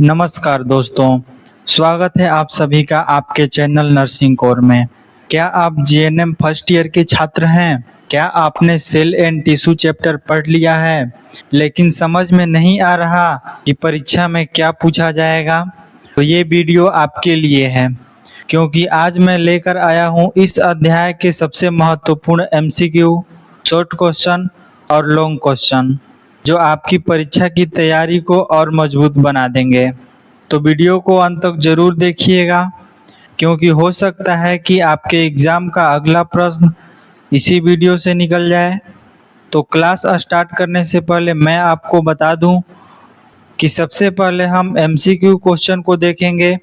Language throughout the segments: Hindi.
नमस्कार दोस्तों, स्वागत है आप सभी का आपके चैनल नर्सिंग कोर में। क्या आप जीएनएम फर्स्ट ईयर के छात्र हैं? क्या आपने सेल एंड टिश्यू चैप्टर पढ़ लिया है लेकिन समझ में नहीं आ रहा कि परीक्षा में क्या पूछा जाएगा? तो ये वीडियो आपके लिए है, क्योंकि आज मैं लेकर आया हूँ इस अध्याय के सबसे महत्वपूर्ण एमसीक्यू, शॉर्ट क्वेश्चन और लॉन्ग क्वेश्चन, जो आपकी परीक्षा की तैयारी को और मजबूत बना देंगे। तो वीडियो को अंत तक जरूर देखिएगा, क्योंकि हो सकता है कि आपके एग्ज़ाम का अगला प्रश्न इसी वीडियो से निकल जाए। तो क्लास स्टार्ट करने से पहले मैं आपको बता दूं कि सबसे पहले हम एमसीक्यू क्वेश्चन को देखेंगे,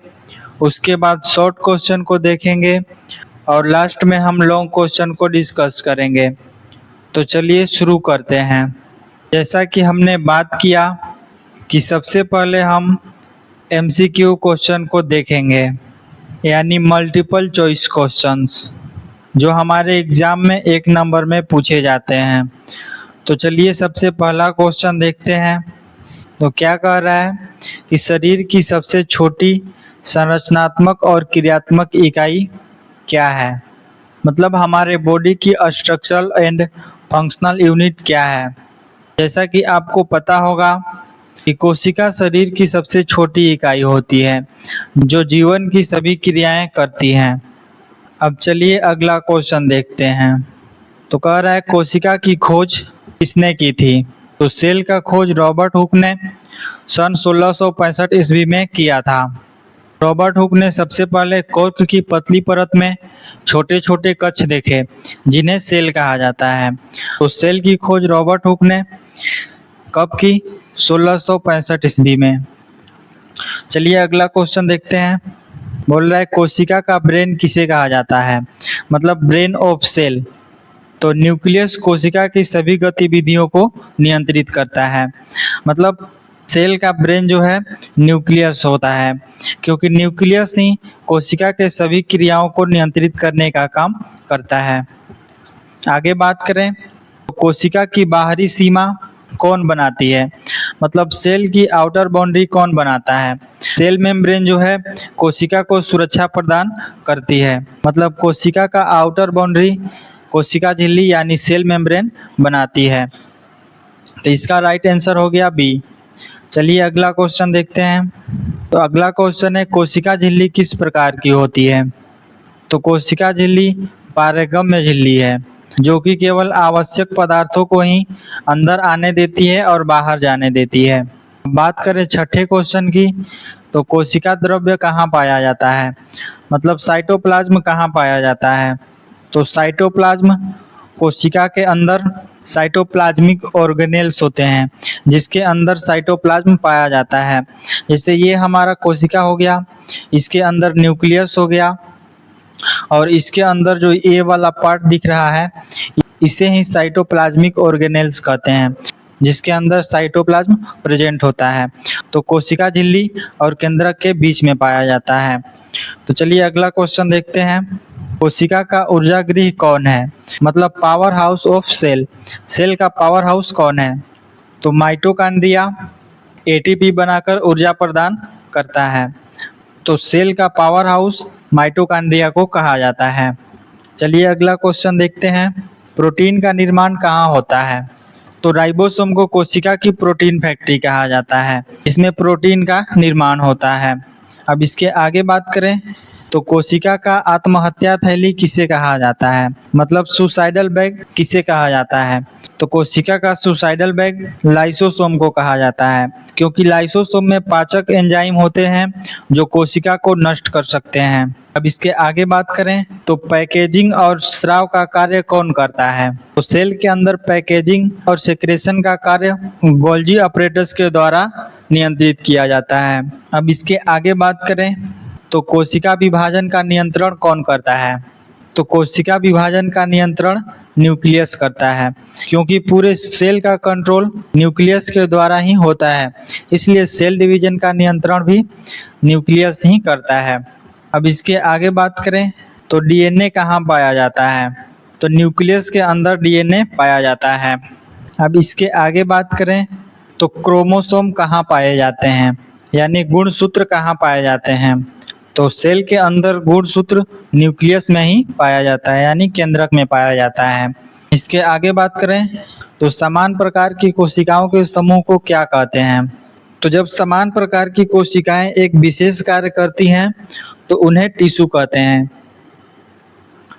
उसके बाद शॉर्ट क्वेश्चन को देखेंगे और लास्ट में हम लॉन्ग क्वेश्चन को डिस्कस करेंगे। तो चलिए शुरू करते हैं। जैसा कि हमने बात किया कि सबसे पहले हम एमसीक्यू क्वेश्चन को देखेंगे, यानी मल्टीपल चॉइस क्वेश्चंस, जो हमारे एग्ज़ाम में 1 नंबर में पूछे जाते हैं। तो चलिए सबसे पहला क्वेश्चन देखते हैं। तो क्या कह रहा है कि शरीर की सबसे छोटी संरचनात्मक और क्रियात्मक इकाई क्या है? मतलब हमारे बॉडी की स्ट्रक्चरल एंड फंक्शनल यूनिट क्या है? जैसा कि आपको पता होगा कि कोशिका शरीर की सबसे छोटी इकाई होती है, जो जीवन की सभी क्रियाएं करती हैं। अब चलिए अगला क्वेश्चन देखते हैं। तो कह रहा है कोशिका की खोज किसने की थी? तो सेल का खोज रॉबर्ट हुक ने सन 1665 ईस्वी में किया था। रॉबर्ट हुक ने सबसे पहले कॉर्क की पतली परत में छोटे छोटे कक्ष देखे, जिन्हें सेल कहा जाता है। तो सेल की खोज रॉबर्ट हुक ने कब की? 1665 ईस्वी में। चलिए अगला क्वेश्चन देखते हैं। बोल रहा है कोशिका का ब्रेन किसे कहा जाता है? मतलब ब्रेन ऑफ सेल। तो न्यूक्लियस कोशिका की सभी गतिविधियों को नियंत्रित करता है। मतलब सेल का ब्रेन जो है न्यूक्लियस होता है, क्योंकि न्यूक्लियस ही कोशिका के सभी क्रियाओं को नियंत्रित करने का काम करता है। आगे बात करें तो कोशिका की बाहरी सीमा कौन बनाती है? मतलब सेल की आउटर बाउंड्री कौन बनाता है? सेल मेम्ब्रेन जो है कोशिका को सुरक्षा प्रदान करती है। मतलब कोशिका का आउटर बाउंड्री कोशिका झिल्ली यानी सेल मेम्ब्रेन बनाती है। तो इसका राइट आंसर हो गया बी। चलिए अगला क्वेश्चन देखते हैं। तो अगला क्वेश्चन है कोशिका झिल्ली किस प्रकार की होती है? तो कोशिका झिल्ली पारगम्य झिल्ली है, जो कि केवल आवश्यक पदार्थों को ही अंदर आने देती है और बाहर जाने देती है। बात करें छठे क्वेश्चन की, तो कोशिका द्रव्य कहाँ पाया जाता है? मतलब साइटोप्लाज्म कहाँ पाया जाता है? तो साइटोप्लाज्म कोशिका के अंदर साइटोप्लाज्मिक ऑर्गेनेल्स होते हैं, जिसके अंदर साइटोप्लाज्म पाया जाता है। जैसे ये हमारा कोशिका हो गया, इसके अंदर न्यूक्लियस हो गया, और इसके अंदर जो ए वाला पार्ट दिख रहा है इसे ही साइटोप्लाज्मिक ऑर्गेनेल्स कहते हैं, जिसके अंदर साइटोप्लाज्म प्रेजेंट होता है। तो कोशिका झिल्ली और केंद्रक के बीच में पाया जाता है। तो चलिए अगला क्वेश्चन देखते हैं। कोशिका का ऊर्जा गृह कौन है? मतलब power house of cell. Cell का पावर हाउस कौन है? तो माइटोकॉन्ड्रिया एटीपी बनाकर ऊर्जा प्रदान करता है। तो सेल का पावर हाउस माइटोकॉन्ड्रिया को कहा जाता है। चलिए अगला क्वेश्चन देखते हैं। प्रोटीन का निर्माण कहाँ होता है? तो राइबोसोम को कोशिका की प्रोटीन फैक्ट्री कहा जाता है, इसमें प्रोटीन का निर्माण होता है। अब इसके आगे बात करें तो कोशिका का आत्महत्या थैली किसे कहा जाता है? मतलब सुसाइडल बैग किसे कहा जाता है? तो कोशिका का सुसाइडल बैग लाइसोसोम को कहा जाता है, क्योंकि लाइसोसोम में पाचक एंजाइम होते हैं जो कोशिका को नष्ट कर सकते हैं। अब इसके आगे बात करें तो पैकेजिंग और स्राव का कार्य कौन करता है? तो सेल के अंदर पैकेजिंग और सेक्रेशन का कार्य गोल्जी अपरेटस के द्वारा नियंत्रित किया जाता है। अब इसके आगे बात करें तो कोशिका विभाजन का नियंत्रण कौन करता है? तो कोशिका विभाजन का नियंत्रण न्यूक्लियस करता है, क्योंकि पूरे सेल का कंट्रोल न्यूक्लियस के द्वारा ही होता है, इसलिए सेल डिवीजन का नियंत्रण भी न्यूक्लियस ही करता है। अब इसके आगे बात करें तो डीएनए कहाँ पाया जाता है? तो न्यूक्लियस के अंदर डीएनए पाया जाता है। अब इसके आगे बात करें तो क्रोमोसोम कहाँ पाए जाते हैं? यानी गुणसूत्र कहाँ पाए जाते हैं? तो सेल के अंदर गुणसूत्र न्यूक्लियस में ही पाया जाता है, यानी केंद्रक में पाया जाता है। इसके आगे बात करें तो समान प्रकार की कोशिकाओं के समूह को क्या कहते हैं? तो जब समान प्रकार की कोशिकाएं एक विशेष कार्य करती हैं तो उन्हें टिश्यू कहते हैं।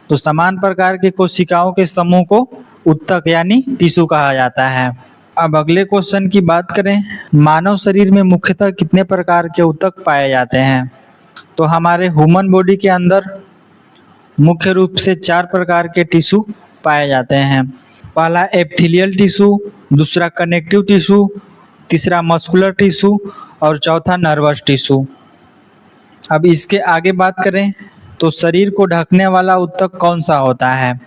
तो समान प्रकार की कोशिकाओं के समूह को उत्तक यानी टिश्यू कहा जाता है। अब अगले क्वेश्चन की बात करें, मानव शरीर में मुख्यतः कितने प्रकार के उत्तक पाए जाते हैं? तो हमारे ह्यूमन बॉडी के अंदर मुख्य रूप से 4 प्रकार के टिश्यू पाए जाते हैं। पहला एपिथेलियल टिश्यू, दूसरा कनेक्टिव टिश्यू, तीसरा मस्कुलर टिश्यू और चौथा नर्वस टिश्यू। अब इसके आगे बात करें तो शरीर को ढकने वाला उत्तक कौन सा होता है?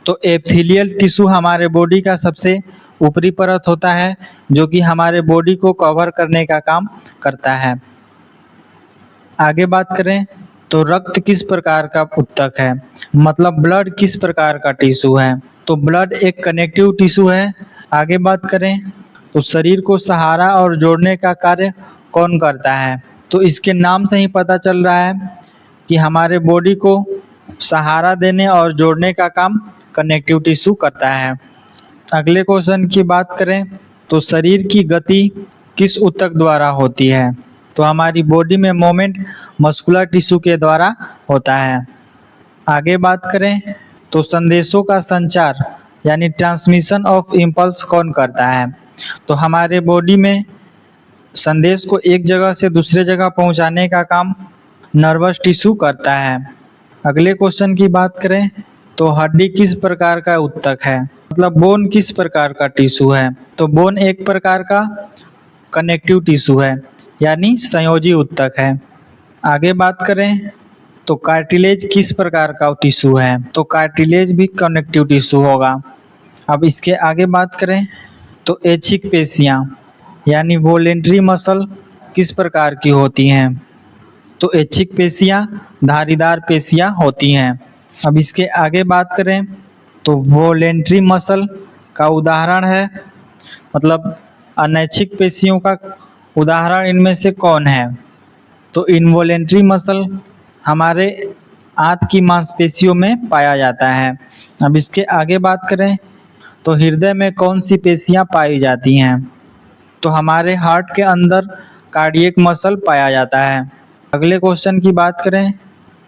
तो एपिथेलियल टिश्यू हमारे बॉडी का सबसे ऊपरी परत होता है जो कि हमारे बॉडी को कवर करने का काम करता है। आगे बात करें तो रक्त किस प्रकार का उत्तक है, मतलब ब्लड किस प्रकार का टिश्यू है? तो ब्लड एक कनेक्टिव टिश्यू है। आगे बात करें तो शरीर को सहारा और जोड़ने का कार्य कौन करता है? तो इसके नाम से ही पता चल रहा है कि हमारे बॉडी को सहारा देने और जोड़ने का काम कनेक्टिव टिश्यू करता है। अगले क्वेश्चन की बात करें तो शरीर की गति किस उत्तक द्वारा होती है? तो हमारी बॉडी में मोमेंट मस्कुलर टिश्यू के द्वारा होता है। आगे बात करें तो संदेशों का संचार यानी ट्रांसमिशन ऑफ इम्पल्स कौन करता है? तो हमारे बॉडी में संदेश को एक जगह से दूसरे जगह पहुंचाने का काम नर्वस टिश्यू करता है। अगले क्वेश्चन की बात करें तो हड्डी किस प्रकार का उत्तक है, मतलब बोन किस प्रकार का टिश्यू है? तो बोन एक प्रकार का कनेक्टिव टिश्यू है, यानी संयोजी उत्तक है। आगे बात करें तो कार्टिलेज किस प्रकार का टिश्यू है? तो कार्टिलेज भी कनेक्टिव टिश्यू होगा। अब इसके आगे बात करें तो ऐच्छिक पेशियां यानी वॉलेंटरी मसल किस प्रकार की होती हैं? तो ऐच्छिक पेशियां धारीदार पेशियां होती हैं। अब इसके आगे बात करें तो वॉलेंटरी मसल का उदाहरण है, मतलब अनैच्छिक पेशियों का उदाहरण इनमें से कौन है? तो इनवॉलेंटरी मसल हमारे आंत की मांसपेशियों में पाया जाता है। अब इसके आगे बात करें तो हृदय में कौन सी पेशियां पाई जाती हैं? तो हमारे हार्ट के अंदर कार्डियक मसल पाया जाता है। अगले क्वेश्चन की बात करें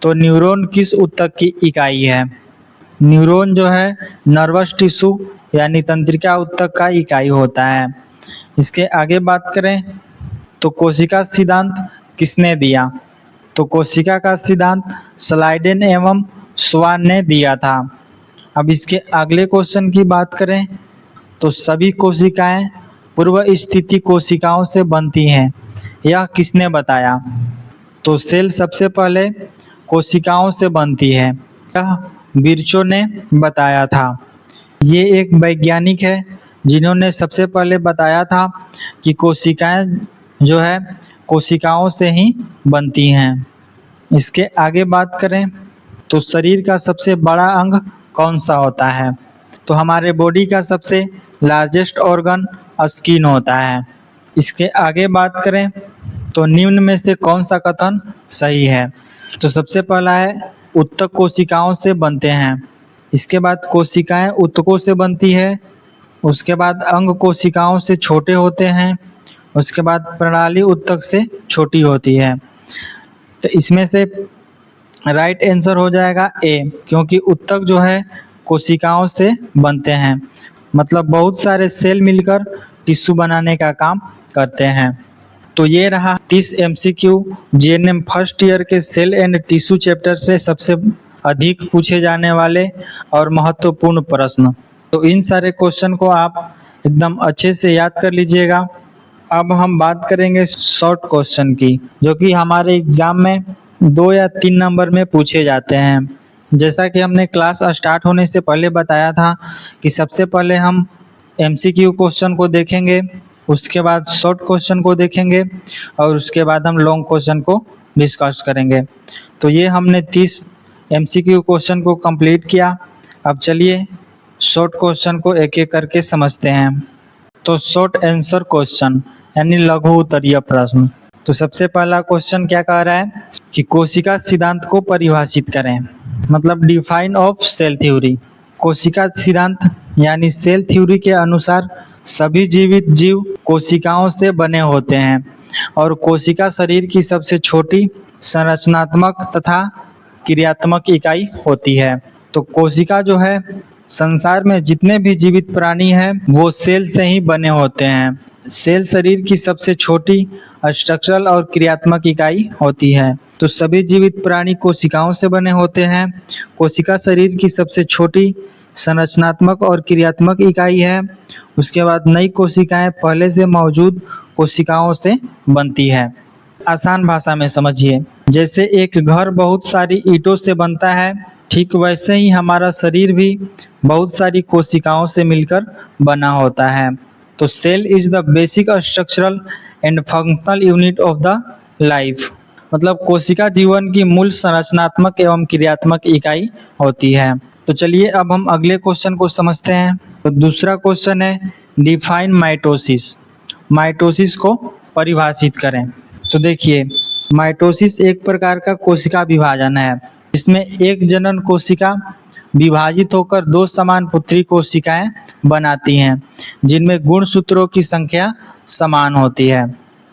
तो न्यूरॉन किस उत्तक की इकाई है? न्यूरॉन जो है नर्वस टिश्यू यानी तंत्रिका उत्तक का इकाई होता है। इसके आगे बात करें तो कोशिका सिद्धांत किसने दिया? तो कोशिका का सिद्धांत स्लाइडेन एवं स्वान ने दिया था। अब इसके अगले क्वेश्चन की बात करें तो सभी कोशिकाएं पूर्व स्थिति कोशिकाओं से बनती हैं, यह किसने बताया? तो सेल सबसे पहले कोशिकाओं से बनती है, यह विर्चो ने बताया था। ये एक वैज्ञानिक है जिन्होंने सबसे पहले बताया था कि कोशिकाएं जो है कोशिकाओं से ही बनती हैं। इसके आगे बात करें तो शरीर का सबसे बड़ा अंग कौन सा होता है? तो हमारे बॉडी का सबसे लार्जेस्ट ऑर्गन स्किन होता है। इसके आगे बात करें तो निम्न में से कौन सा कथन सही है? तो सबसे पहला है उत्तक कोशिकाओं से बनते हैं। इसके बाद कोशिकाएं उत्तकों से बनती है। उसके बाद अंग कोशिकाओं से छोटे होते हैं। उसके बाद प्रणाली उत्तक से छोटी होती है। तो इसमें से राइट आंसर हो जाएगा ए, क्योंकि उत्तक जो है कोशिकाओं से बनते हैं, मतलब बहुत सारे सेल मिलकर टिश्यू बनाने का काम करते हैं। तो ये रहा 30 एमसीक्यू जीएनएम फर्स्ट ईयर के सेल एंड टिश्यू चैप्टर से सबसे अधिक पूछे जाने वाले और महत्वपूर्ण प्रश्न। तो इन सारे क्वेश्चन को आप एकदम अच्छे से याद कर लीजिएगा। अब हम बात करेंगे शॉर्ट क्वेश्चन की, जो कि हमारे एग्जाम में 2 या 3 नंबर में पूछे जाते हैं। जैसा कि हमने क्लास स्टार्ट होने से पहले बताया था कि सबसे पहले हम एमसीक्यू क्वेश्चन को देखेंगे, उसके बाद शॉर्ट क्वेश्चन को देखेंगे और उसके बाद हम लॉन्ग क्वेश्चन को डिस्कस करेंगे। तो ये हमने 30 एमसीक्यू क्वेश्चन को कंप्लीट किया। अब चलिए शॉर्ट क्वेश्चन को एक एक करके समझते हैं। तो शॉर्ट आंसर क्वेश्चन यानी लघु उत्तरीय प्रश्न। तो सबसे पहला क्वेश्चन क्या कह रहा है कि कोशिका सिद्धांत को परिभाषित करें, मतलब डिफाइन ऑफ सेल थ्योरी। कोशिका सिद्धांत यानी सेल थ्योरी के अनुसार सभी जीवित जीव कोशिकाओं से बने होते हैं और कोशिका शरीर की सबसे छोटी संरचनात्मक तथा क्रियात्मक इकाई होती है। तो कोशिका जो है, संसार में जितने भी जीवित प्राणी हैं वो सेल से ही बने होते हैं। सेल शरीर की सबसे छोटी स्ट्रक्चरल और क्रियात्मक इकाई होती है। तो सभी जीवित प्राणी कोशिकाओं से बने होते हैं। कोशिका शरीर की सबसे छोटी संरचनात्मक और क्रियात्मक इकाई है। उसके बाद नई कोशिकाएं पहले से मौजूद कोशिकाओं से बनती है। आसान भाषा में समझिए, जैसे एक घर बहुत सारी ईंटों से बनता है, ठीक वैसे ही हमारा शरीर भी बहुत सारी कोशिकाओं से मिलकर बना होता है। तो cell is the basic structural and functional unit of the life, मतलब कोशिका जीवन की मूल संरचनात्मक एवं क्रियात्मक इकाई होती है। तो चलिए अब हम अगले क्वेश्चन को समझते हैं। तो दूसरा क्वेश्चन है डिफाइन माइटोसिस। माइटोसिस को परिभाषित करें। तो देखिए, माइटोसिस एक प्रकार का कोशिका विभाजन है। इसमें एक जनन कोशिका विभाजित होकर दो समान पुत्री कोशिकाएं बनाती हैं, जिनमें गुणसूत्रों की संख्या समान होती है।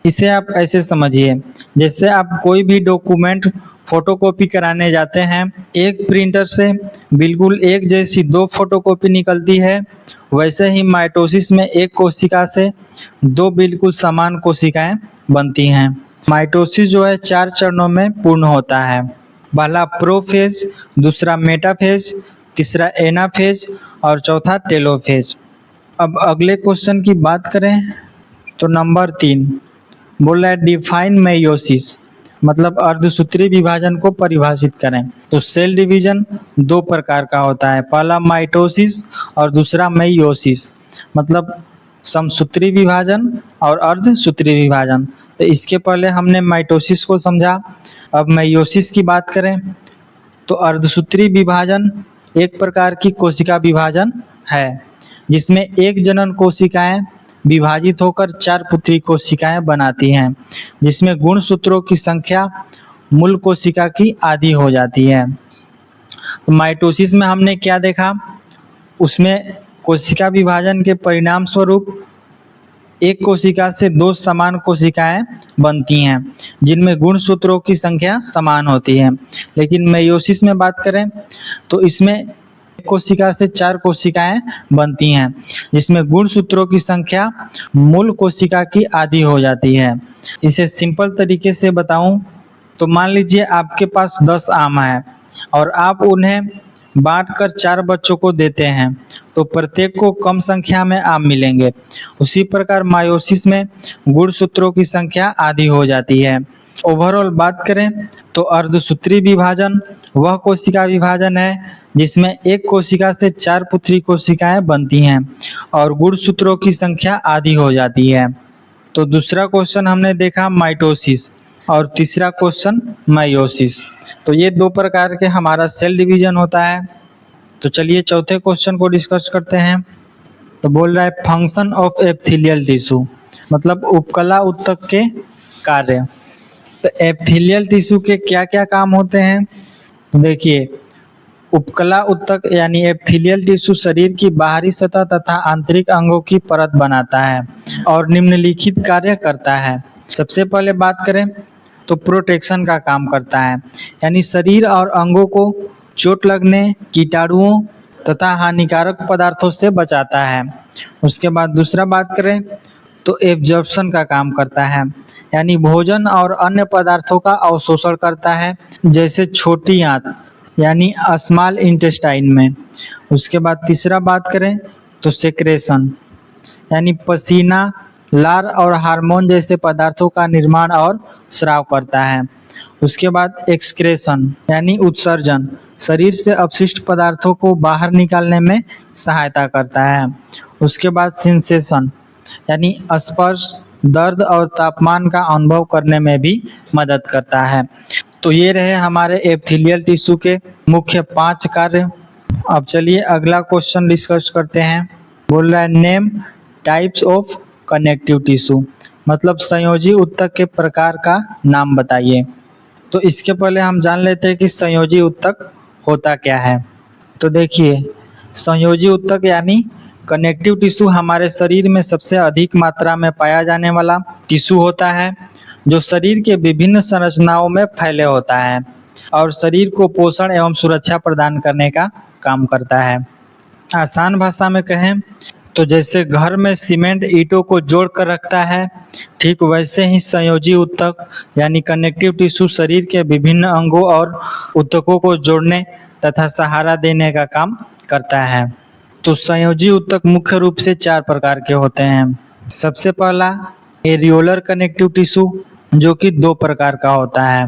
इसे आप ऐसे समझिए, जैसे आप कोई भी डॉक्यूमेंट फोटोकॉपी कराने जाते हैं, एक प्रिंटर से बिल्कुल एक जैसी दो फोटोकॉपी निकलती है, वैसे ही माइटोसिस में एक कोशिका से दो बिल्कुल समान कोशिकाएं बनती हैं। माइटोसिस जो है 4 चरणों में पूर्ण होता है। पहला प्रोफेज, दूसरा मेटाफेज, तीसरा एनाफेज और चौथा टेलोफेज। अब अगले क्वेश्चन की बात करें तो नंबर 3 बोल रहा है डिफाइन मेयोसिस, मतलब अर्धसूत्री विभाजन को परिभाषित करें। तो सेल डिवीजन 2 प्रकार का होता है, पहला माइटोसिस और दूसरा मेयोसिस, मतलब समसूत्री विभाजन और अर्धसूत्री विभाजन। तो इसके पहले हमने माइटोसिस को समझा। अब मेयोसिस की बात करें तो अर्धसूत्री विभाजन एक प्रकार की कोशिका विभाजन है, जिसमें एक जनन कोशिकाएं विभाजित होकर 4 पुत्री कोशिकाएं बनाती हैं, जिसमें गुणसूत्रों की संख्या मूल कोशिका की आधी हो जाती है। तो माइटोसिस में हमने क्या देखा, उसमें कोशिका विभाजन के परिणाम स्वरूप एक कोशिका से दो समान कोशिकाएं बनती हैं, जिनमें गुणसूत्रों की संख्या समान होती है। लेकिन मेयोसिस में बात करें तो इसमें एक कोशिका से 4 कोशिकाएं बनती हैं, जिसमें गुणसूत्रों की संख्या मूल कोशिका की आधी हो जाती है। इसे सिंपल तरीके से बताऊं तो मान लीजिए आपके पास 10 आम है और आप उन्हें बांटकर 4 बच्चों को देते हैं, तो प्रत्येक को कम संख्या में आम मिलेंगे। उसी प्रकार मायोसिस में गुणसूत्रों की संख्या आधी हो जाती है। ओवरऑल बात करें तो अर्धसूत्री विभाजन वह कोशिका विभाजन है जिसमें एक कोशिका से 4 पुत्री कोशिकाएं बनती हैं और गुणसूत्रों की संख्या आधी हो जाती है। तो दूसरा क्वेश्चन हमने देखा माइटोसिस और तीसरा क्वेश्चन मायोसिस। तो ये 2 प्रकार के हमारा सेल डिवीजन होता है। तो चलिए चौथे क्वेश्चन को डिस्कस करते हैं। तो बोल रहा है फंक्शन ऑफ एपिथेलियल टिश्यू, मतलब उपकला ऊतक के कार्य। तो एपिथेलियल टिश्यू के क्या क्या काम होते हैं, तो देखिए उपकला ऊतक यानी एपिथेलियल टिश्यू शरीर की बाहरी सतह तथा आंतरिक अंगों की परत बनाता है और निम्नलिखित कार्य करता है। सबसे पहले बात करें तो प्रोटेक्शन का काम करता है, यानी शरीर और अंगों को चोट लगने, कीटाणुओं तथा हानिकारक पदार्थों से बचाता है। उसके बाद दूसरा बात करें तो एब्जॉर्प्शन का काम करता है, यानी भोजन और अन्य पदार्थों का अवशोषण करता है, जैसे छोटी आंत यानी स्मॉल इंटेस्टाइन में। उसके बाद तीसरा बात करें तो सेक्रेशन, यानी पसीना, लार और हार्मोन जैसे पदार्थों का निर्माण और स्राव करता है। उसके बाद एक्सक्रेशन यानी उत्सर्जन, शरीर से अपशिष्ट पदार्थों को बाहर निकालने में सहायता करता है। उसके बाद सेंसेशन यानी स्पर्श, दर्द और तापमान का अनुभव करने में भी मदद करता है। तो ये रहे हमारे एपिथेलियल टिश्यू के मुख्य 5 कार्य। अब चलिए अगला क्वेश्चन डिस्कस करते हैं। बोल रहा है name types of connective tissue, मतलब संयोजी ऊतक के प्रकार का नाम बताइए। तो इसके पहले हम जान लेते हैं कि संयोजी ऊतक होता क्या है। तो देखिए, संयोजी ऊतक यानी कनेक्टिव टिश्यू हमारे शरीर में सबसे अधिक मात्रा में पाया जाने वाला टिश्यू होता है, जो शरीर के विभिन्न संरचनाओं में फैले होता है और शरीर को पोषण एवं सुरक्षा प्रदान करने का काम करता है। आसान भाषा में कहें तो जैसे घर में सीमेंट ईंटों को जोड़ कर रखता है, ठीक वैसे ही संयोजी ऊतक यानी कनेक्टिव टिश्यू शरीर के विभिन्न अंगों और ऊतकों को जोड़ने तथा सहारा देने का काम करता है। तो संयोजी ऊतक मुख्य रूप से 4 प्रकार के होते हैं। सबसे पहला एरियोलर कनेक्टिव टिश्यू, जो कि 2 प्रकार का होता है।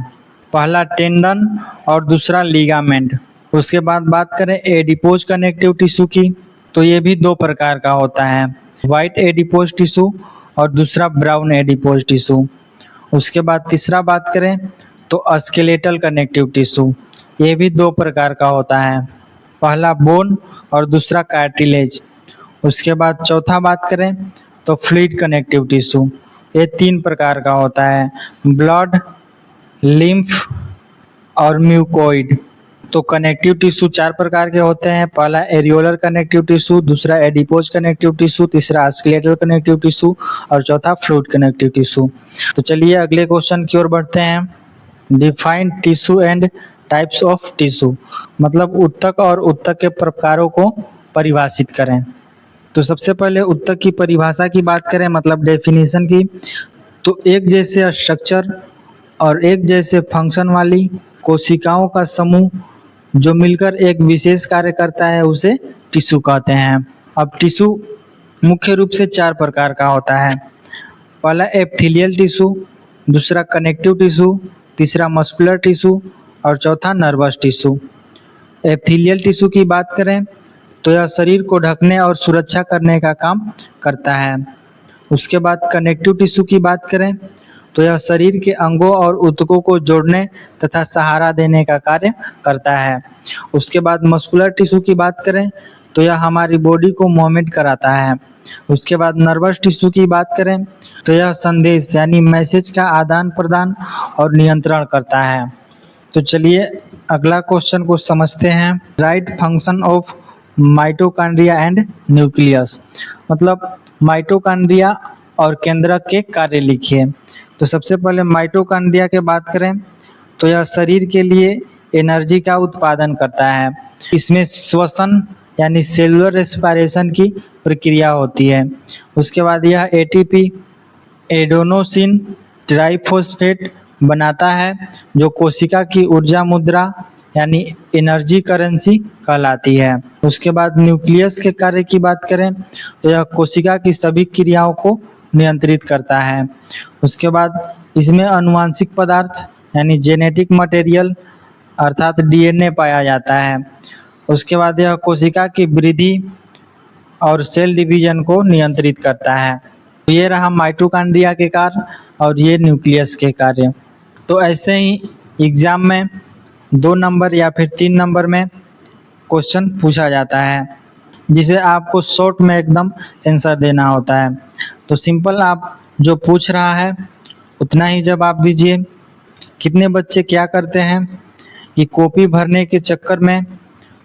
पहला टेंडन और दूसरा लिगामेंट। उसके बाद बात करें एडिपोज कनेक्टिव टिश्यू की, तो ये भी 2 प्रकार का होता है, व्हाइट एडिपोज टिश्यू और दूसरा ब्राउन एडिपोज टिश्यू। उसके बाद तीसरा बात करें तो स्केलेटल कनेक्टिव टिश्यू, ये भी 2 प्रकार का होता है, पहला बोन और दूसरा कार्टिलेज। उसके बाद चौथा बात करें तो फ्लूइड कनेक्टिव टिश्यू, ये 3 प्रकार का होता है, ब्लड, लिम्फ और म्यूकोइड। तो कनेक्टिव टिश्यू 4 प्रकार के होते हैं, पहला एरियोलर कनेक्टिव टिश्यू, दूसरा एडिपोज कनेक्टिव टिश्यू, तीसरा स्केलेटल कनेक्टिव टिश्यू और चौथा फ्लूइड कनेक्टिव टिश्यू। तो चलिए अगले क्वेश्चन की ओर बढ़ते हैं। Define tissue and types of tissue, मतलब ऊतक और ऊतक के प्रकारों को परिभाषित करें। तो सबसे पहले ऊतक की परिभाषा की बात करें, मतलब डेफिनेशन की, तो एक जैसे स्ट्रक्चर और एक जैसे फंक्शन वाली कोशिकाओं का समूह जो मिलकर एक विशेष कार्य करता है उसे टिश्यू कहते हैं। अब टिश्यू मुख्य रूप से 4 प्रकार का होता है, पहला एपिथेलियल टिश्यू, दूसरा कनेक्टिव टिश्यू, तीसरा मस्कुलर टिश्यू और चौथा नर्वस टिश्यू। एपिथेलियल टिश्यू की बात करें तो यह शरीर को ढकने और सुरक्षा करने का काम करता है। उसके बाद कनेक्टिव टिश्यू की बात करें तो यह शरीर के अंगों और ऊतकों को जोड़ने तथा सहारा देने का कार्य करता है। उसके बाद मस्कुलर टिश्यू की बात करें तो यह हमारी बॉडी को मूवमेंट कराता है। उसके बाद नर्वस टिश्यू की बात करें तो यह संदेश यानी मैसेज का आदान प्रदान और नियंत्रण करता है। तो चलिए अगला क्वेश्चन को समझते हैं। Right function of mitochondria and nucleus, मतलब माइटोकॉन्ड्रिया और केंद्रक के कार्य लिखिए। तो सबसे पहले माइटोकॉन्ड्रिया के बात करें तो यह शरीर के लिए एनर्जी का उत्पादन करता है। इसमें श्वसन यानी सेलुलर रेस्पिरेशन की प्रक्रिया होती है। उसके बाद यह एटीपी एडेनोसिन ट्राइफॉस्फेट बनाता है, जो कोशिका की ऊर्जा मुद्रा यानी एनर्जी करेंसी कहलाती है। उसके बाद न्यूक्लियस के कार्य की बात करें तो यह कोशिका की सभी क्रियाओं को नियंत्रित करता है। उसके बाद इसमें आनुवंशिक पदार्थ यानी जेनेटिक मटेरियल अर्थात डीएनए पाया जाता है। उसके बाद यह कोशिका की वृद्धि और सेल डिवीजन को नियंत्रित करता है। तो ये रहा माइटोकॉन्ड्रिया के कार्य और ये न्यूक्लियस के कार्य। तो ऐसे ही एग्जाम में 2 नंबर या फिर 3 नंबर में क्वेश्चन पूछा जाता है, जिसे आपको शॉर्ट में एकदम आंसर देना होता है। तो सिंपल आप जो पूछ रहा है उतना ही जवाब दीजिए। कितने बच्चे क्या करते हैं कि कॉपी भरने के चक्कर में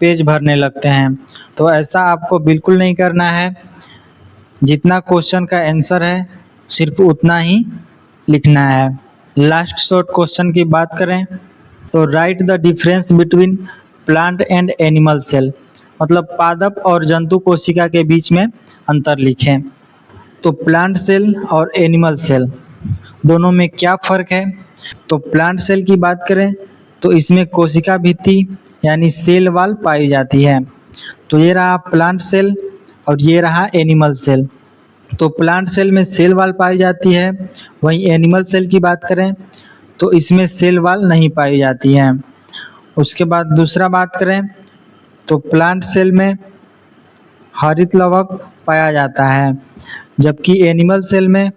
पेज भरने लगते हैं, तो ऐसा आपको बिल्कुल नहीं करना है। जितना क्वेश्चन का आंसर है सिर्फ उतना ही लिखना है। लास्ट शॉर्ट क्वेश्चन की बात करें तो write the difference between plant and animal cell, मतलब पादप और जंतु कोशिका के बीच में अंतर लिखें। तो प्लांट सेल और एनिमल सेल दोनों में क्या फ़र्क है? तो प्लांट सेल की बात करें तो इसमें कोशिका भित्ति यानी सेल वॉल पाई जाती है। तो ये रहा प्लांट सेल और ये रहा एनिमल सेल। तो प्लांट सेल में सेल वॉल पाई जाती है, वहीं एनिमल सेल की बात करें तो इसमें सेल वॉल नहीं पाई जाती है। उसके बाद दूसरा बात करें तो प्लांट सेल में हरित लवक पाया जाता है, जबकि एनिमल सेल में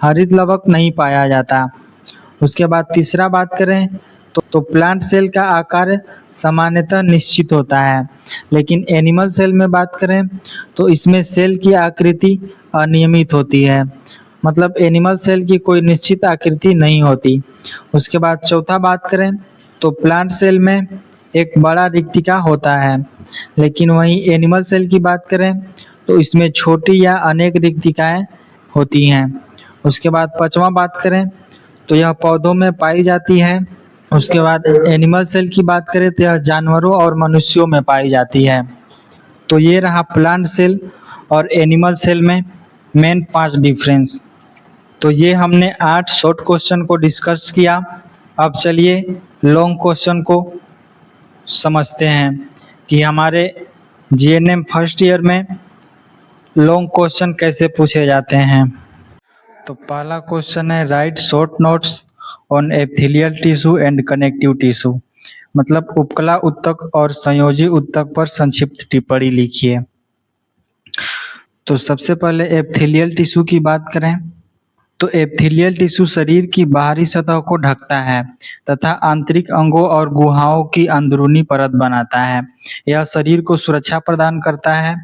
हरित लवक नहीं पाया जाता। उसके बाद तीसरा बात करें तो प्लांट सेल का आकार सामान्यतः निश्चित होता है, लेकिन एनिमल सेल में बात करें तो इसमें सेल की आकृति अनियमित होती है। मतलब एनिमल सेल की कोई निश्चित आकृति नहीं होती। उसके बाद चौथा बात करें तो प्लांट सेल में एक बड़ा रिक्तिका होता है, लेकिन वहीं एनिमल सेल की बात करें तो इसमें छोटी या अनेक रिक्तिकाएं होती हैं। उसके बाद पांचवा बात करें तो यह पौधों में पाई जाती है। उसके बाद एनिमल सेल की बात करें तो यह जानवरों और मनुष्यों में पाई जाती है। तो ये रहा प्लांट सेल और एनिमल सेल में मेन 5 डिफरेंस। तो ये हमने 8 शॉर्ट क्वेश्चन को डिस्कस किया। अब चलिए लॉन्ग क्वेश्चन को समझते हैं कि हमारे जीएनएम फर्स्ट ईयर में लॉन्ग क्वेश्चन कैसे पूछे जाते हैं। तो पहला क्वेश्चन है right short notes on epithelial tissue and connective tissue, मतलब उपकला उत्तक और संयोजी उत्तक पर संक्षिप्त टिप्पणी लिखिए। तो सबसे पहले एपिथेलियल टिश्यू की बात करें तो एपिथेलियल टिश्यू शरीर की बाहरी सतह को ढकता है तथा आंतरिक अंगों और गुहाओं की अंदरूनी परत बनाता है। यह शरीर को सुरक्षा प्रदान करता है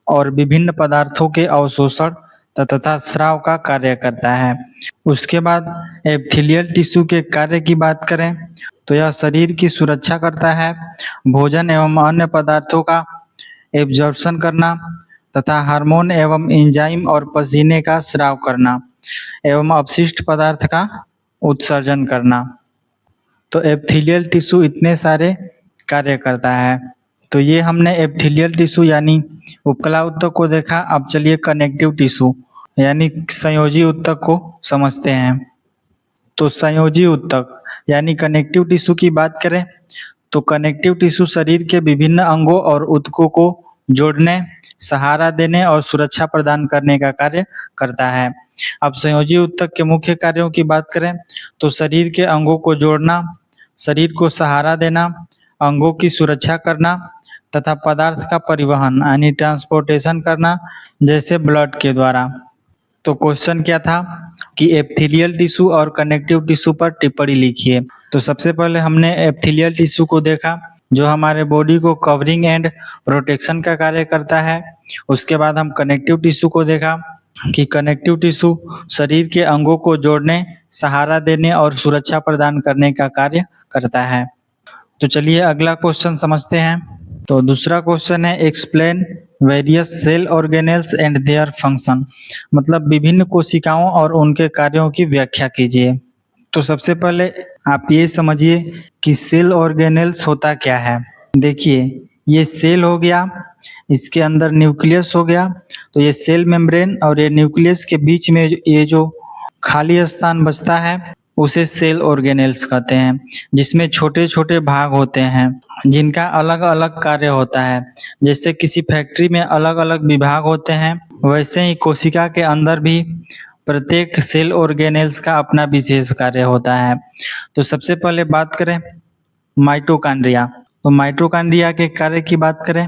और विभिन्न पदार्थों के अवशोषण तथा स्राव का कार्य करता है। उसके बाद एपिथेलियल टिश्यू के कार्य की बात करें तो यह शरीर की सुरक्षा करता है, भोजन एवं अन्य पदार्थों का एब्जॉर्प्शन करना तथा हार्मोन एवं एंजाइम और पसीने का स्राव करना एवं अपशिष्ट पदार्थ का उत्सर्जन करना। तो एपिथेलियल टिश्यू इतने सारे कार्य करता है। तो ये हमने एपिथेलियल टिश्यू यानी उपकला उत्तक को देखा। अब चलिए कनेक्टिव टिश्यू यानी संयोजी उत्तक को समझते हैं। तो संयोजी उत्तक यानी कनेक्टिव टिश्यू की बात करें तो कनेक्टिव टिश्यू शरीर के विभिन्न अंगों और ऊतकों को जोड़ने, सहारा देने और सुरक्षा प्रदान करने का कार्य करता है। अब संयोजी उत्तक के मुख्य कार्यों की बात करें तो शरीर के अंगों को जोड़ना, शरीर को सहारा देना, अंगों की सुरक्षा करना तथा पदार्थ का परिवहन यानी ट्रांसपोर्टेशन करना, जैसे ब्लड के द्वारा। तो क्वेश्चन क्या था कि एपिथेलियल टिश्यू और कनेक्टिव टिश्यू पर टिप्पणी लिखिए। तो सबसे पहले हमने एपिथेलियल टिश्यू को देखा जो हमारे बॉडी को कवरिंग एंड प्रोटेक्शन का कार्य करता है। उसके बाद हम कनेक्टिव टिश्यू को देखा कि कनेक्टिव टिश्यू शरीर के अंगों को जोड़ने, सहारा देने और सुरक्षा प्रदान करने का कार्य करता है। तो चलिए अगला क्वेश्चन समझते हैं। तो दूसरा क्वेश्चन है explain various cell organelles and their function, मतलब विभिन्न कोशिकाओं और उनके कार्यों की व्याख्या कीजिए। तो सबसे पहले आप ये समझिए कि सेल ऑर्गेनेल्स होता क्या है। देखिए ये सेल हो गया, इसके अंदर न्यूक्लियस हो गया, तो ये सेल मेम्ब्रेन और ये न्यूक्लियस के बीच में ये जो खाली स्थान बचता है उसे सेल ऑर्गेनेल्स कहते हैं, जिसमें छोटे छोटे भाग होते हैं जिनका अलग अलग कार्य होता है। जैसे किसी फैक्ट्री में अलग अलग विभाग होते हैं, वैसे ही कोशिका के अंदर भी प्रत्येक सेल ऑर्गेनेल्स का अपना विशेष कार्य होता है। तो सबसे पहले बात करें माइटोकॉन्ड्रिया। तो माइटोकॉन्ड्रिया के कार्य की बात करें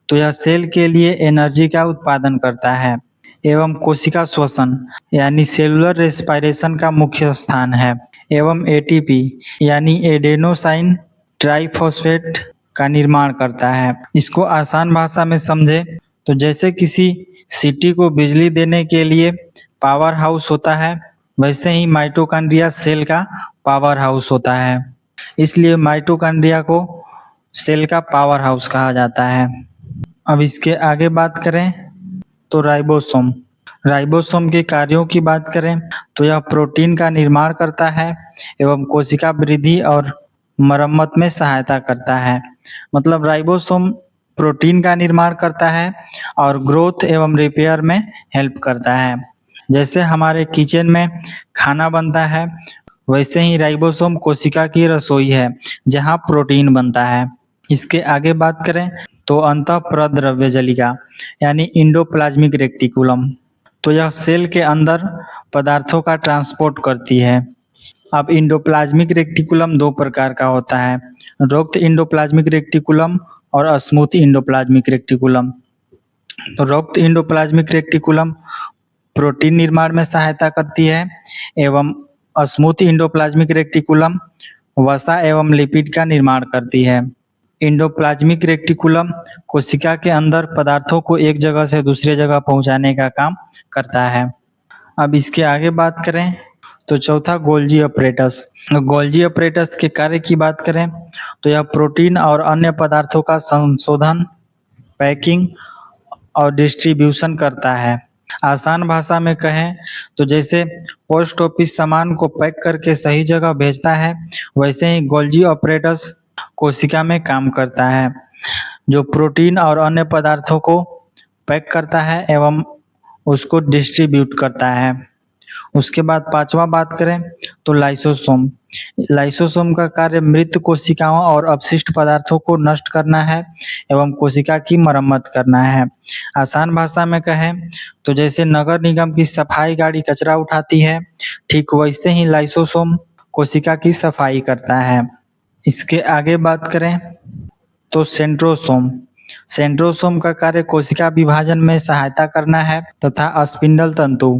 तो यह सेल के लिए एनर्जी का उत्पादन करता है एवं कोशिका श्वसन यानी सेलुलर रेस्पिरेशन का मुख्य स्थान है, एवं एटीपी यानी एडेनोसाइन ट्राइफॉस्फेट का निर्माण करता है। इसको आसान भाषा में समझे तो जैसे किसी सिटी को बिजली देने के लिए पावर हाउस होता है, वैसे ही माइटोकॉन्ड्रिया सेल का पावर हाउस होता है। इसलिए माइटोकॉन्ड्रिया को सेल का पावर हाउस कहा जाता है। अब इसके आगे बात करें तो राइबोसोम के कार्यों की बात करें तो यह प्रोटीन का निर्माण करता है एवं कोशिका वृद्धि और मरम्मत में सहायता करता है। मतलब राइबोसोम प्रोटीन का निर्माण करता है और ग्रोथ एवं रिपेयर में हेल्प करता है। जैसे हमारे किचन में खाना बनता है, वैसे ही राइबोसोम कोशिका की रसोई है जहाँ प्रोटीन बनता है। इसके आगे बात करें तो अंतःप्रद्रव्य जलिका यानी इंडोप्लाज्मिक रेक्टिकुलम, तो यह सेल के अंदर पदार्थों का ट्रांसपोर्ट करती है। अब इंडोप्लाज्मिक रेक्टिकुलम 2 प्रकार का होता है, रोक्त इंडोप्लाज्मिक रेक्टिकुलम और स्मूथ इंडोप्लाज्मिक रेक्टिकुलम। तो रोक्त इंडोप्लाज्मिक रेक्टिकुलम प्रोटीन निर्माण में सहायता करती है एवं स्मूथ इंडोप्लाज्मिक रेक्टिकुलम वसा एवं लिपिड का निर्माण करती है। इंडोप्लाज्मिक रेक्टिकुलम कोशिका के अंदर पदार्थों को एक जगह से दूसरी जगह पहुंचाने का काम करता है। अब इसके आगे बात करें तो चौथा गोल्जी अपरेटस। गोल्जी अपरेटस के कार्य की बात करें तो यह प्रोटीन और अन्य पदार्थों का संशोधन, पैकिंग और डिस्ट्रीब्यूशन करता है। आसान भाषा में कहें तो जैसे पोस्ट ऑफिस सामान को पैक करके सही जगह भेजता है, वैसे ही गोल्जी ऑपरेटस कोशिका में काम करता है, जो प्रोटीन और अन्य पदार्थों को पैक करता है एवं उसको डिस्ट्रीब्यूट करता है। उसके बाद पांचवा बात करें तो लाइसोसोम। लाइसोसोम का कार्य मृत कोशिकाओं और अपशिष्ट पदार्थों को नष्ट करना है एवं कोशिका की मरम्मत करना है। आसान भाषा में कहें तो जैसे नगर निगम की सफाई गाड़ी कचरा उठाती है, ठीक वैसे ही लाइसोसोम कोशिका की सफाई करता है। इसके आगे बात करें तो सेंट्रोसोम। सेंट्रोसोम का कार्य कोशिका विभाजन में सहायता करना है तथा स्पिंडल तंतु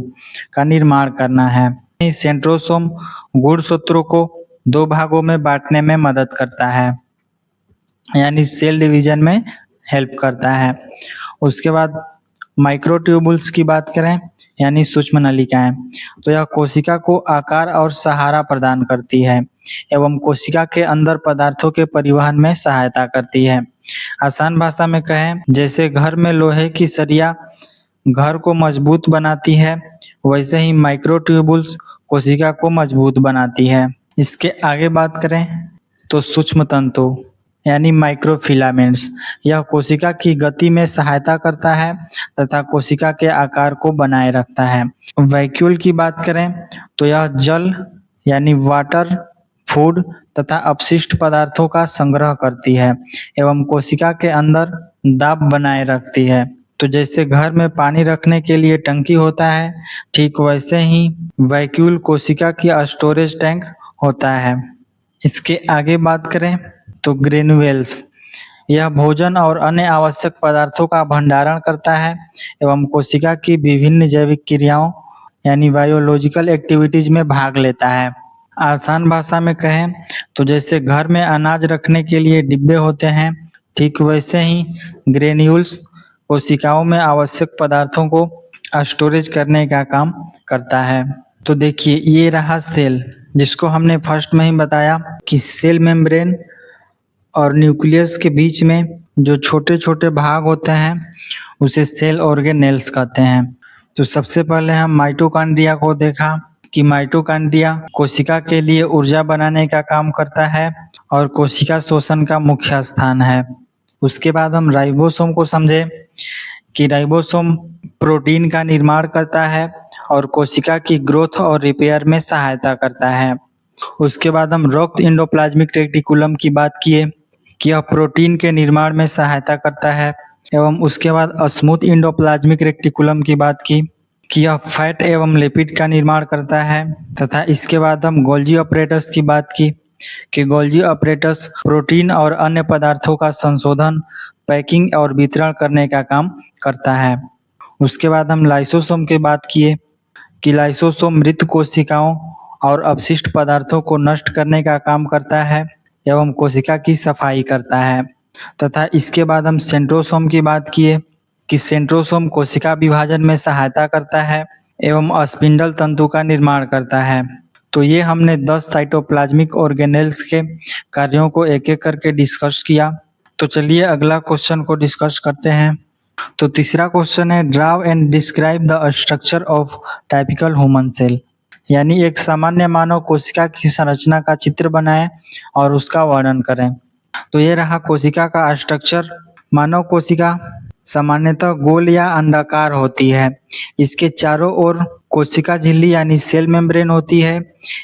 का निर्माण करना है। सेंट्रोसोम गुणसूत्रों को दो भागों में बांटने में मदद करता है, यानी सेल डिवीजन में हेल्प करता है। उसके बाद माइक्रोट्यूबुल्स की बात करें यानी सूक्ष्म नलिकाएं, तो यह कोशिका को आकार और सहारा प्रदान करती है एवं कोशिका के अंदर पदार्थों के परिवहन में सहायता करती है। आसान भाषा में कहें जैसे घर में लोहे की सरिया घर को मजबूत बनाती है, वैसे ही माइक्रोट्यूबुल्स कोशिका को मजबूत बनाती है। इसके आगे बात करें तो सूक्ष्म तंतु यानी माइक्रोफिलामेंट्स, यह कोशिका की गति में सहायता करता है तथा कोशिका के आकार को बनाए रखता है। वैक्यूल की बात करें तो यह जल यानी वाटर, फूड तथा अपशिष्ट पदार्थों का संग्रह करती है एवं कोशिका के अंदर दाब बनाए रखती है। तो जैसे घर में पानी रखने के लिए टंकी होता है, ठीक वैसे ही वैक्यूल कोशिका की स्टोरेज टैंक होता है। इसके आगे बात करें तो ग्रेन्युल्स, यह भोजन और अन्य आवश्यक पदार्थों का भंडारण करता है एवं कोशिका की विभिन्न जैविक क्रियाओं यानी बायोलॉजिकल एक्टिविटीज में भाग लेता है। आसान भाषा में कहें तो जैसे घर में अनाज रखने के लिए डिब्बे होते हैं, ठीक वैसे ही ग्रेन्यूल्स कोशिकाओं में आवश्यक पदार्थों को स्टोरेज करने का काम करता है। तो देखिए ये रहा सेल, जिसको हमने फर्स्ट में ही बताया कि सेल मेम्ब्रेन और न्यूक्लियस के बीच में जो छोटे छोटे भाग होते हैं उसे सेल ऑर्गेनेल्स कहते हैं। तो सबसे पहले हम माइटोकॉन्ड्रिया को देखा कि माइटोकॉन्ड्रिया कोशिका के लिए ऊर्जा बनाने का काम करता है और कोशिका शोषण का मुख्य स्थान है। उसके बाद हम राइबोसोम को समझे कि राइबोसोम प्रोटीन का निर्माण करता है और कोशिका की ग्रोथ और रिपेयर में सहायता करता है। उसके बाद हम रॉक्ड एंडोप्लाज्मिक रेटिकुलम की बात किए कि यह प्रोटीन के निर्माण में सहायता करता है एवं उसके बाद स्मूथ एंडोप्लाज्मिक रेटिकुलम की बात की कि यह फैट एवं लिपिड का निर्माण करता है तथा इसके बाद हम गोल्जी ऑपरेटस की बात की कि गोल्जी ऑपरेटस प्रोटीन और अन्य पदार्थों का संशोधन, पैकिंग और वितरण करने का काम करता है। उसके बाद हम लाइसोसोम की बात किए कि लाइसोसोम मृत कोशिकाओं और अपशिष्ट पदार्थों को नष्ट करने का काम करता है एवं कोशिका की सफाई करता है। तथा इसके बाद हम सेंट्रोसोम की बात किए कि सेंट्रोसोम कोशिका विभाजन में सहायता करता है एवं स्पिंडल तंतु का निर्माण करता है। तो ये हमने 10 साइटोप्लाज्मिक ऑर्गेनेल्स के कार्यों को एक एक करके डिस्कस किया। तो चलिए अगला क्वेश्चन को डिस्कस करते हैं। तो तीसरा क्वेश्चन है draw and describe the structure of typical human cell, यानी एक सामान्य मानव कोशिका की संरचना का चित्र बनाएं और उसका वर्णन करें। तो ये रहा कोशिका का स्ट्रक्चर। मानव कोशिका सामान्यतः गोल या अंडाकार होती है। इसके चारों ओर कोशिका झिल्ली यानी सेल मेम्ब्रेन होती है।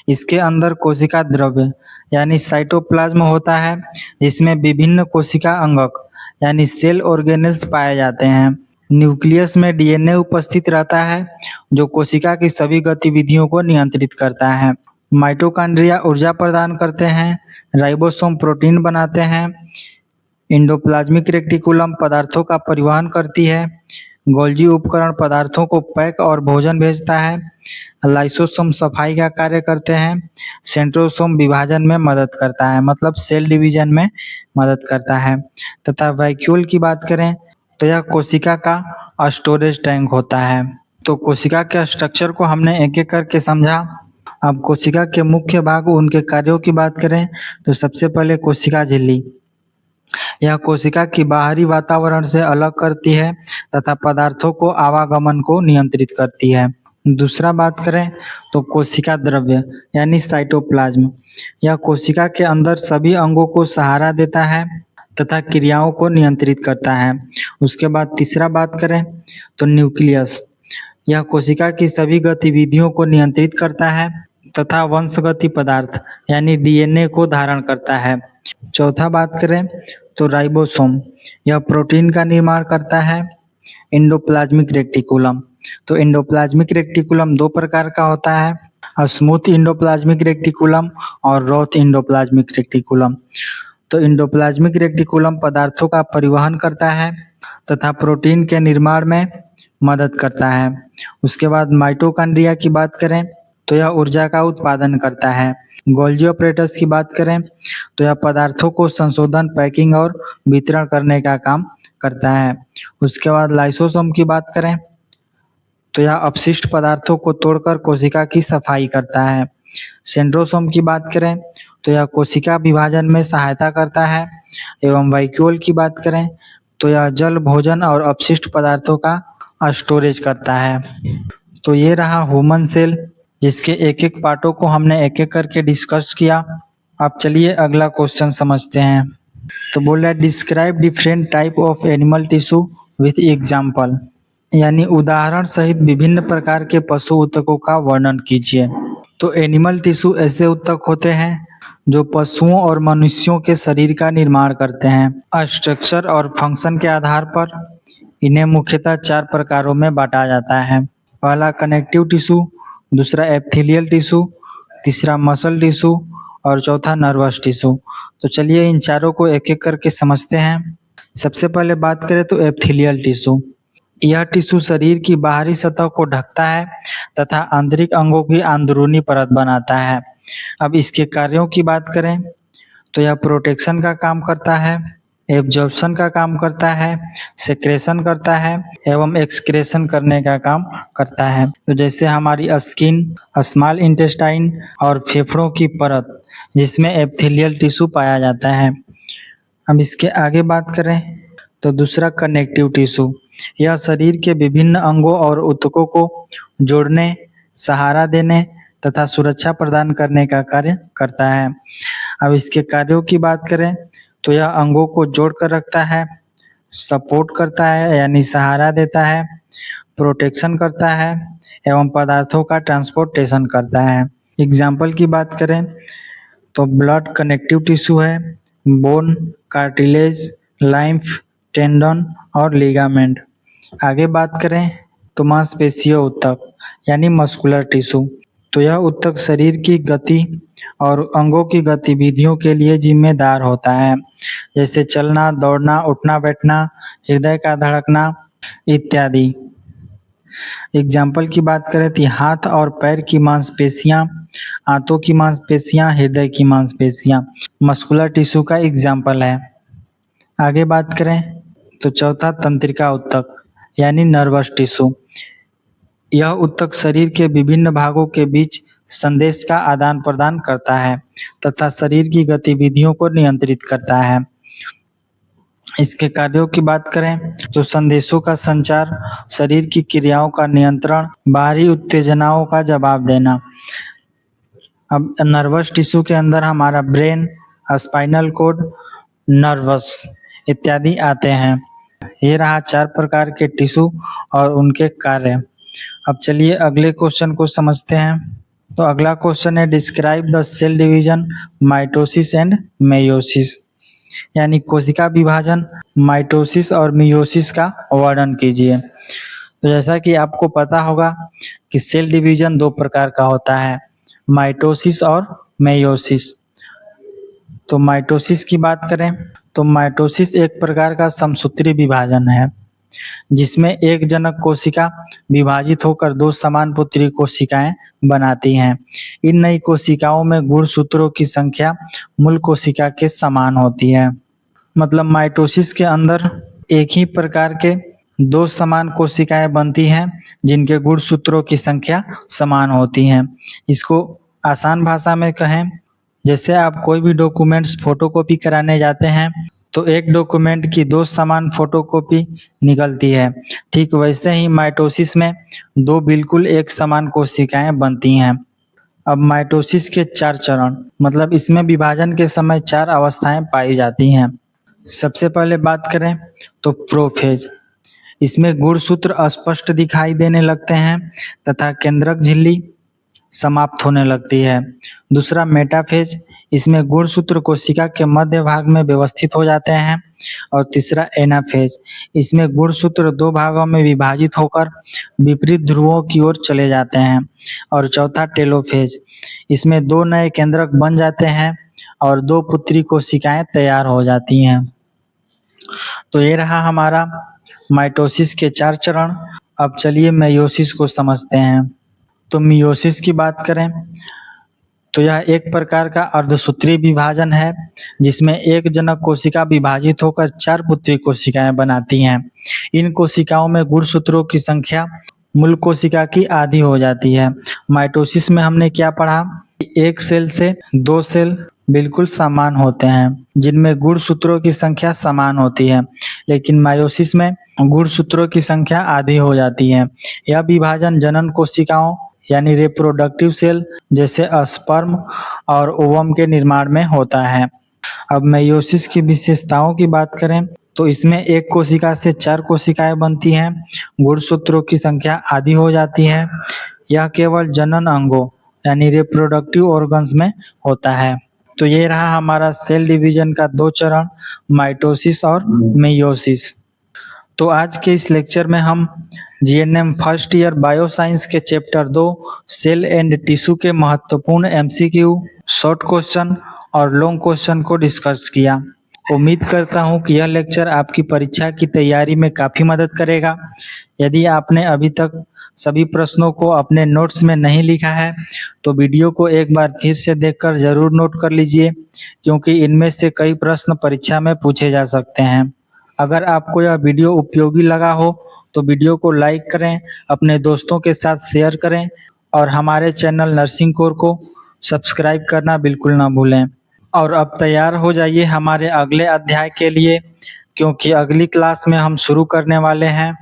इसके अंदर कोशिका द्रव्य यानी साइटोप्लाज्म होता है, जिसमें विभिन्न कोशिका अंगक यानी सेल ऑर्गेनेल्स पाए जाते हैं। न्यूक्लियस में डीएनए उपस्थित रहता है जो कोशिका की सभी गतिविधियों को नियंत्रित करता है। माइटोकॉन्ड्रिया ऊर्जा प्रदान करते हैं, राइबोसोम प्रोटीन बनाते हैं, एंडोप्लाज्मिक रेटिकुलम पदार्थों का परिवहन करती है, गोल्जी उपकरण पदार्थों को पैक और भोजन भेजता है, लाइसोसोम सफाई का कार्य करते हैं, सेंट्रोसोम विभाजन में मदद करता है मतलब सेल डिवीजन में मदद करता है, तथा वैक्यूल की बात करें तो यह कोशिका का स्टोरेज टैंक होता है। तो कोशिका के स्ट्रक्चर को हमने एक एक करके समझा। अब कोशिका के मुख्य भाग उनके कार्यों की बात करें तो सबसे पहले कोशिका झिल्ली। यह कोशिका की बाहरी वातावरण से अलग करती है तथा पदार्थों को आवागमन को नियंत्रित करती है। दूसरा बात करें तो कोशिका द्रव्य यानी साइटोप्लाज्म। यह कोशिका के अंदर सभी अंगों को सहारा देता है तथा क्रियाओं को नियंत्रित करता है। उसके बाद तीसरा बात करें तो न्यूक्लियस। यह कोशिका की सभी गतिविधियों को नियंत्रित करता है तथा वंशगति पदार्थ यानी डीएनए को धारण करता है। चौथा बात करें तो राइबोसोम। यह प्रोटीन का निर्माण करता है। Endoplasmic reticulum. तो एंडोप्लाज्मिक रेटिकुलम दो प्रकार का होता है, स्मूथ एंडोप्लाज्मिक रेटिकुलम और रॉथ एंडोप्लाज्मिक रेटिकुलम। तो एंडोप्लाज्मिक रेटिकुलम पदार्थों का परिवहन करता है तथा प्रोटीन के निर्माण में मदद करता है। उसके बाद माइटोकॉन्ड्रिया की बात करें तो यह ऊर्जा का उत्पादन करता है। गोल्जी ऑपरेटर्स की बात करें तो यह पदार्थों को संशोधन, पैकिंग और वितरण करने का काम करता है। उसके बाद लाइसोसोम की बात करें तो यह अपशिष्ट पदार्थों को तोड़कर कोशिका की सफाई करता है। सेंट्रोसोम की बात करें तो यह कोशिका विभाजन में सहायता करता है। एवं वैक्यूल की बात करें तो यह जल, भोजन और अपशिष्ट पदार्थों का स्टोरेज करता है। तो ये रहा ह्यूमन सेल, जिसके एक एक पार्टों को हमने एक एक करके डिस्कस किया। अब चलिए अगला क्वेश्चन समझते हैं। तो बोल रहा है describe different type of animal tissue with example, यानी उदाहरण सहित विभिन्न प्रकार के पशु ऊतकों का वर्णन कीजिए। तो एनिमल टिश्यू ऐसे ऊतक होते हैं जो पशुओं और मनुष्यों के शरीर का निर्माण करते हैं। स्ट्रक्चर और फंक्शन के आधार पर इन्हें मुख्यतः 4 प्रकारों में बांटा जाता है। पहला कनेक्टिव टिश्यू, दूसरा एपिथेलियल टिश्यू, तीसरा मसल टिश्यू और चौथा नर्वस टिश्यू। तो चलिए इन चारों को एक एक करके समझते हैं। सबसे पहले बात करें तो एपिथेलियल टिश्यू। यह टिश्यू शरीर की बाहरी सतह को ढकता है तथा आंतरिक अंगों की अंदरूनी परत बनाता है। अब इसके कार्यों की बात करें तो यह प्रोटेक्शन का काम करता है, एब्जॉर्प्शन का काम करता है, सेक्रेशन करता है एवं एक्सक्रेशन करने का काम करता है। तो जैसे हमारी स्किन, स्मॉल इंटेस्टाइन और फेफड़ों की परत, जिसमें एपिथेलियल टिश्यू पाया जाता है। अब इसके आगे बात करें तो दूसरा कनेक्टिव टिश्यू। यह शरीर के विभिन्न अंगों और ऊतकों को जोड़ने, सहारा देने तथा सुरक्षा प्रदान करने का कार्य करता है। अब इसके कार्यों की बात करें तो यह अंगों को जोड़ कर रखता है, सपोर्ट करता है यानी सहारा देता है, प्रोटेक्शन करता है एवं पदार्थों का ट्रांसपोर्टेशन करता है। एग्जाम्पल की बात करें तो ब्लड कनेक्टिव टिश्यू है, बोन, कार्टिलेज, लाइम्फ, टेंडन और लिगामेंट। आगे बात करें तो मांसपेशीय ऊतक यानी मस्कुलर टिश्यू। तो यह ऊतक शरीर की गति और अंगों की गतिविधियों के लिए जिम्मेदार होता है, जैसे चलना, दौड़ना, उठना बैठना, हृदय का धड़कना इत्यादि। एग्जाम्पल की बात करें तो हाथ और पैर की मांसपेशियां, आंतों की मांसपेशियां, हृदय की मांसपेशियां मस्कुलर टिश्यू का एग्जाम्पल है। आगे बात करें तो चौथा तंत्रिका ऊतक यानी नर्वस टिश्यू। यह ऊतक शरीर के विभिन्न भागों के बीच संदेश का आदान प्रदान करता है तथा शरीर की गतिविधियों को नियंत्रित करता है। इसके कार्यों की बात करें तो संदेशों का संचार, शरीर की क्रियाओं का नियंत्रण, बाहरी उत्तेजनाओं का जवाब देना। अब नर्वस टिश्यू के अंदर हमारा ब्रेन, स्पाइनल कॉर्ड, नर्वस इत्यादि आते हैं। ये रहा 4 प्रकार के टिश्यू और उनके कार्य। अब चलिए अगले क्वेश्चन को समझते हैं। तो अगला क्वेश्चन है describe the cell division, mitosis and meiosis, यानी कोशिका विभाजन, माइटोसिस और मियोसिस का वर्णन कीजिए। तो जैसा कि आपको पता होगा कि सेल डिवीजन 2 प्रकार का होता है, माइटोसिस और मेयोसिस। तो माइटोसिस की बात करें तो माइटोसिस एक प्रकार का समसूत्री विभाजन है, जिसमें एक जनक कोशिका विभाजित होकर 2 समानपुत्री कोशिकाएं बनाती हैं। इन नई कोशिकाओं में गुणसूत्रों की संख्या मूल कोशिका के समान होती है। मतलब माइटोसिस के अंदर एक ही प्रकार के दो समान कोशिकाएं बनती हैं जिनके गुणसूत्रों की संख्या समान होती है। इसको आसान भाषा में कहें, जैसे आप कोई भी डॉक्यूमेंट्स फोटोकॉपी कराने जाते हैं तो एक डॉक्यूमेंट की दो समान फोटोकॉपी निकलती है, ठीक वैसे ही माइटोसिस में दो बिल्कुल एक समान कोशिकाएं बनती हैं। अब माइटोसिस के 4 चरण, मतलब इसमें विभाजन के समय 4 अवस्थाएं पाई जाती हैं। सबसे पहले बात करें तो प्रोफेज। इसमें गुणसूत्र स्पष्ट दिखाई देने लगते हैं तथा केंद्रक झिल्ली समाप्त होने लगती है। दूसरा मेटाफेज, इसमें गुणसूत्र कोशिका के मध्य भाग में व्यवस्थित हो जाते हैं। और तीसरा एनाफेज, इसमें गुणसूत्र दो भागों में विभाजित होकर विपरीत ध्रुवों की ओर चले जाते हैं। और चौथा टेलोफेज, इसमें दो नए केंद्रक बन जाते हैं और दो पुत्री कोशिकाएं तैयार हो जाती हैं। तो ये रहा हमारा माइटोसिस के 4 चरण। अब चलिए मेयोसिस को समझते हैं। तो मियोसिस की बात करें तो यह एक प्रकार का अर्धसूत्रीय विभाजन है जिसमें एक जनक कोशिका विभाजित होकर 4 पुत्री कोशिकाएं बनाती हैं। इन कोशिकाओं में गुणसूत्रों की संख्या मूल कोशिका की आधी हो जाती है। माइटोसिस में हमने क्या पढ़ा, एक सेल से 2 सेल बिल्कुल समान होते हैं जिनमें गुणसूत्रों की संख्या समान होती है, लेकिन मायोसिस में गुणसूत्रों की संख्या आधी हो जाती है। यह विभाजन जनन कोशिकाओं यानी रिप्रोडक्टिव सेल जैसे स्पर्म और ओवम के निर्माण में होता है। अब मेयोसिस की विशेषताओं की बात करें तो इसमें एक कोशिका से 4 कोशिकाएं बनती हैं, गुणसूत्रों की संख्या आधी हो जाती है। यह केवल जनन अंगों यानी रिप्रोडक्टिव ऑर्गन्स में होता है। तो ये रहा हमारा सेल डिवीजन का 2 चरण, माइटोसिस और मेयोसिस। तो आज के इस लेक्चर में हम जीएनएम फर्स्ट ईयर बायोसाइंस के चैप्टर 2 सेल एंड टिश्यू के महत्वपूर्ण एमसीक्यू, शॉर्ट क्वेश्चन और लॉन्ग क्वेश्चन को डिस्कस किया। उम्मीद करता हूं कि यह लेक्चर आपकी परीक्षा की तैयारी में काफ़ी मदद करेगा। यदि आपने अभी तक सभी प्रश्नों को अपने नोट्स में नहीं लिखा है तो वीडियो को एक बार फिर से देखकर जरूर नोट कर लीजिए, क्योंकि इनमें से कई प्रश्न परीक्षा में पूछे जा सकते हैं। अगर आपको यह वीडियो उपयोगी लगा हो तो वीडियो को लाइक करें, अपने दोस्तों के साथ शेयर करें और हमारे चैनल नर्सिंग कोर को सब्सक्राइब करना बिल्कुल ना भूलें। और अब तैयार हो जाइए हमारे अगले अध्याय के लिए, क्योंकि अगली क्लास में हम शुरू करने वाले हैं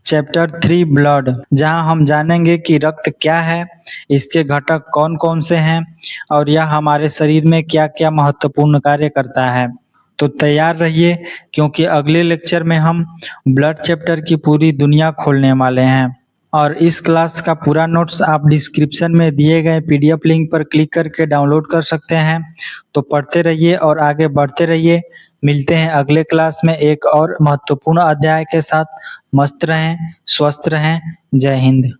चैप्टर 3 ब्लड, जहां हम जानेंगे कि रक्त क्या है, इसके घटक कौन कौन से हैं और यह हमारे शरीर में क्या क्या महत्वपूर्ण कार्य करता है। तो तैयार रहिए, क्योंकि अगले लेक्चर में हम ब्लड चैप्टर की पूरी दुनिया खोलने वाले हैं। और इस क्लास का पूरा नोट्स आप डिस्क्रिप्शन में दिए गए पीडीएफ लिंक पर क्लिक करके डाउनलोड कर सकते हैं। तो पढ़ते रहिए और आगे बढ़ते रहिए। मिलते हैं अगले क्लास में एक और महत्वपूर्ण अध्याय के साथ। मस्त रहें, स्वस्थ रहें। जय हिंद।